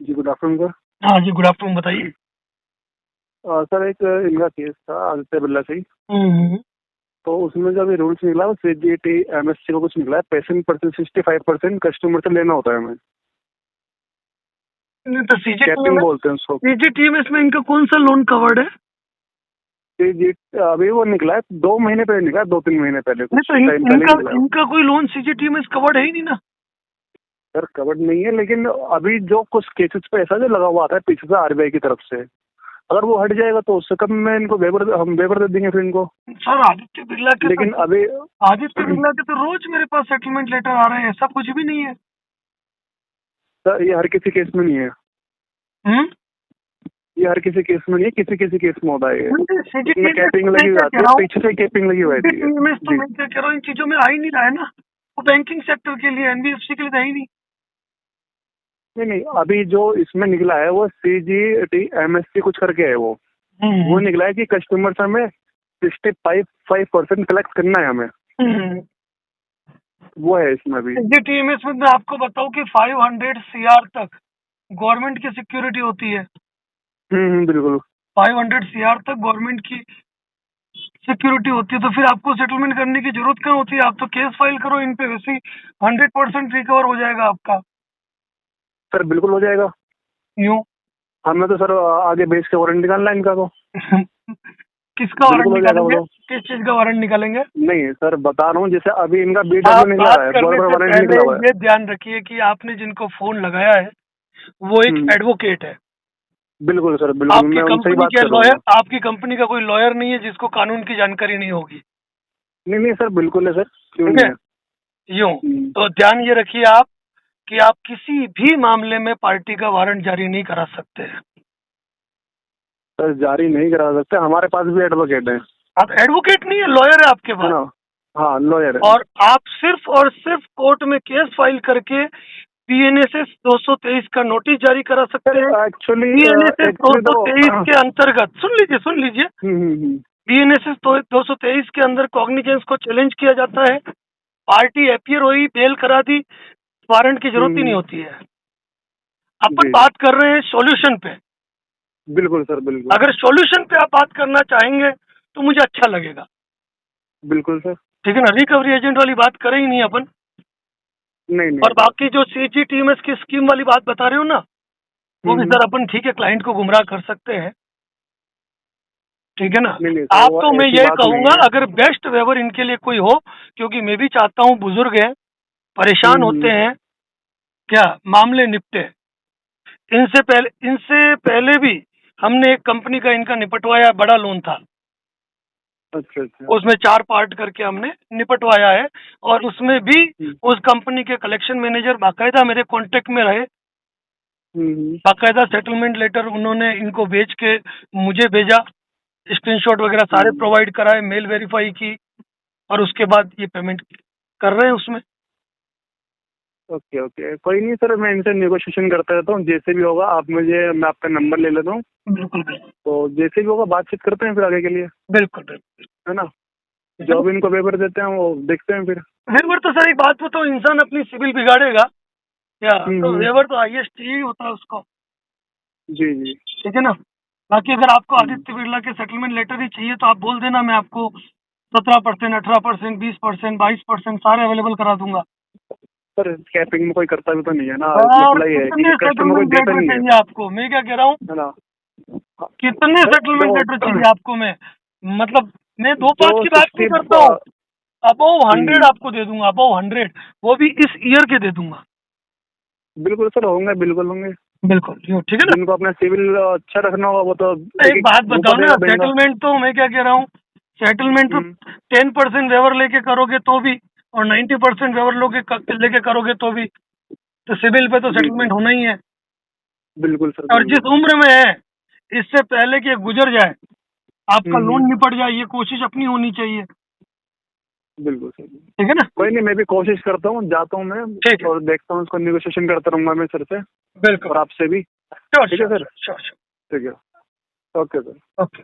जी, good afternoon sir. हाँ जी, good afternoon, बताइए। Sir एक इनका केस था आदित्य बिरला से ही। हम्म। तो उसमें जो अभी रूल्स निकला वो CGT MSC को कुछ निकला है, पेशेंट परसेंट 65% कस्टमर से लेना होता है हमें। नहीं तो कैपिंग बोलते हैं उसको। सीजीटीएमएस में इनका कौन सा लोन कवर्ड है? अभी वो निकला है 2 महीने पहले, निकला 2-3 महीने पहले, नहीं कुछ तो टाइम पहले निकला है। इनका कोई लोन सीजीटीएमएस कवर्ड है ही नहीं ना। सर कवर्ड नहीं है, लेकिन अभी जो कुछ केसेस पे ऐसा जो लगा हुआ आता है पीछे से RBI की तरफ से, अगर वो हट जाएगा तो उससे कम में इनको हम वेवर दे देंगे फिर इनको। सर आदित्य बिरला के लेकिन अभी आदित्य बिरला के तो रोज मेरे पास सेटलमेंट लेटर आ रहे हैं, ऐसा कुछ भी नहीं है। सर ये हर किसी केस में नहीं है, ये हर किसी केस में नहीं है, किसी किसी केस में होता है ये। इसमें कैपिंग लगी जाती है, पीछे से कैपिंग लगी हुई है। तो मैं क्या कह रहा हूँ, इन चीजों में आ ही नहीं रहा है ना। वो बैंकिंग सेक्टर के लिए, एनबीएफसी के लिए था ही नहीं। नहीं, अभी जो इसमें निकला है वो CGT MSC कुछ करके है वो निकला है कि कस्टमर से हमें 65% कलेक्ट करना है हमें। वो है इसमें भी। सीजीटीएमएस में मैं आपको बताऊं कि 500 CR तक गवर्नमेंट की सिक्योरिटी होती है। बिल्कुल 500 CR तक गवर्नमेंट की सिक्योरिटी होती है, तो फिर आपको सेटलमेंट करने की जरूरत कहाँ होती है? आप तो केस फाइल करो इन पे, वैसे ही 100% रिकवर हो जाएगा आपका। सर, बिल्कुल हो जाएगा। यूं हमने तो सर आगे बेच के वारंट निकालना है इनका तो। किसका वारंट बिल्कुल हो जाएगा वो निकालेंगे? तो। किस चीज का वारंट निकालेंगे? नहीं सर, बता रहा हूँ, जैसे अभी इनका आप BW निकला बात है, करने बराबर से वारंट पहले निकला हुआ है। ये ध्यान रखिए कि आपने जिनको फोन लगाया है वो एक एडवोकेट है। बिल्कुल सर, बिल्कुल आपकी मैं उनसे ही कंपनी बात के कर रहा लॉयर, हूँ। आपकी कंपनी का कोई लॉयर नहीं है जिसको कानून की जानकारी नहीं होगी। नहीं सर, बिल्कुल है सर, क्यों ठीक नहीं है, है। यूं तो ध्यान ये रखिए आप कि आप किसी भी मामले में पार्टी का वारंट जारी नहीं करा सकते हैं। सर जारी नहीं करा सकते, हमारे पास भी एडवोकेट है। आप एडवोकेट नहीं है, लॉयर है आपके है पास। ना? हाँ, लॉयर है। और आप सिर्फ और सिर्फ कोर्ट में केस फाइल करके PNSS 223 का नोटिस जारी करा सकते हैं। एक्चुअली PNSS तो 223 के अंतर्गत सुन लीजिए PNSS 223 के अंदर कॉग्निजेंस को चैलेंज किया जाता है। पार्टी अपीयर हुई, बेल करा दी, वारंट की जरूरत ही नहीं होती है। अपन बात कर रहे हैं सॉल्यूशन पे। बिल्कुल सर, बिल्कुल। अगर सॉल्यूशन पे आप बात करना चाहेंगे तो मुझे अच्छा लगेगा। बिल्कुल सर। ठीक है ना, रिकवरी एजेंट वाली बात करें ही नहीं अपन। नहीं और बाकी जो CGTMS की स्कीम वाली बात बता रहे हो ना, वो भी सर अपन ठीक है क्लाइंट को गुमराह कर सकते हैं। ठीक है ना। नहीं आपको मैं ऐसी ये बात नहीं कहूंगा है। अगर बेस्ट वेवर इनके लिए कोई हो, क्योंकि मैं भी चाहता हूँ बुजुर्ग है, परेशान होते हैं, क्या मामले निपटे। इनसे पहले भी हमने एक कंपनी का इनका निपटवाया, बड़ा लोन था। अच्छा। उसमें 4 पार्ट करके हमने निपटवाया है, और उसमें भी उस कंपनी के कलेक्शन मैनेजर बाकायदा मेरे कांटेक्ट में रहे। बाकायदा सेटलमेंट लेटर उन्होंने इनको भेज के मुझे भेजा, स्क्रीनशॉट वगैरह सारे प्रोवाइड कराए, मेल वेरीफाई की, और उसके बाद ये पेमेंट कर रहे हैं उसमें। ओके, कोई नहीं सर, मैं इनसे नेगोशिएशन करता रहता हूँ, जैसे भी होगा मैं आपका नंबर ले लेता हूँ। बिल्कुल, तो जैसे भी होगा बातचीत करते हैं फिर आगे के लिए। बिल्कुल, है ना? जो भी इनको वेवर देते हैं वो देखते हैं फिर। वेवर तो सर एक बात बताओ, इंसान अपनी सिविल बिगाड़ेगा क्या? तो वेवर तो हाईएस्ट ही होता है उसको। जी। ठीक है ना। बाकी अगर आपको आदित्य बिरला के सेटलमेंट लेटर ही चाहिए तो आप बोल देना, मैं आपको 17%, 18%, 20%, 22% सारे अवेलेबल करा दूंगा। सर कैपिंग में कोई करता भी तो नहीं है ना, और मसला ये है कितने कि कस्टमर कोई सेटलमेंट देता लेटर नहीं है। चाहिए आपको? मैं क्या कह रहा हूँ, है ना? कितने सेटलमेंट लेटर चाहिए आपको? मतलब मैं 2-5 की बात नहीं करता हूँ, अबव 100 आपको दे दूंगा, अबव 100, वो भी इस ईयर के दे दूंगा। बिल्कुल सर, होंगे, बिल्कुल होंगे। बिल्कुल, ठीक है ना। जिनको अपना सिविल अच्छा रखना होगा वो तो एक बात बताओ ना, सेटलमेंट तो मैं क्या कह रहा हूँ, सेटलमेंट तो 10% वेवर लेके करोगे तो भी, और 90% वेवर लेके करोगे तो भी, तो सिविल पे तो सेटलमेंट होना ही है। बिल्कुल सर, और जिस उम्र में है, इससे पहले कि गुजर जाए, आपका लोन निपट जाए, ये कोशिश अपनी होनी चाहिए। बिल्कुल सर। ठीक है ना। कोई नहीं, मैं भी कोशिश करता हूँ, जाता हूँ मैं, ठीक है, और देखता हूँ, उसको नेगोशिएशन करता रहूंगा मैं सर से बिल्कुल, और आपसे भी। ठीक है सर। ठीक है, ओके सर। ओके।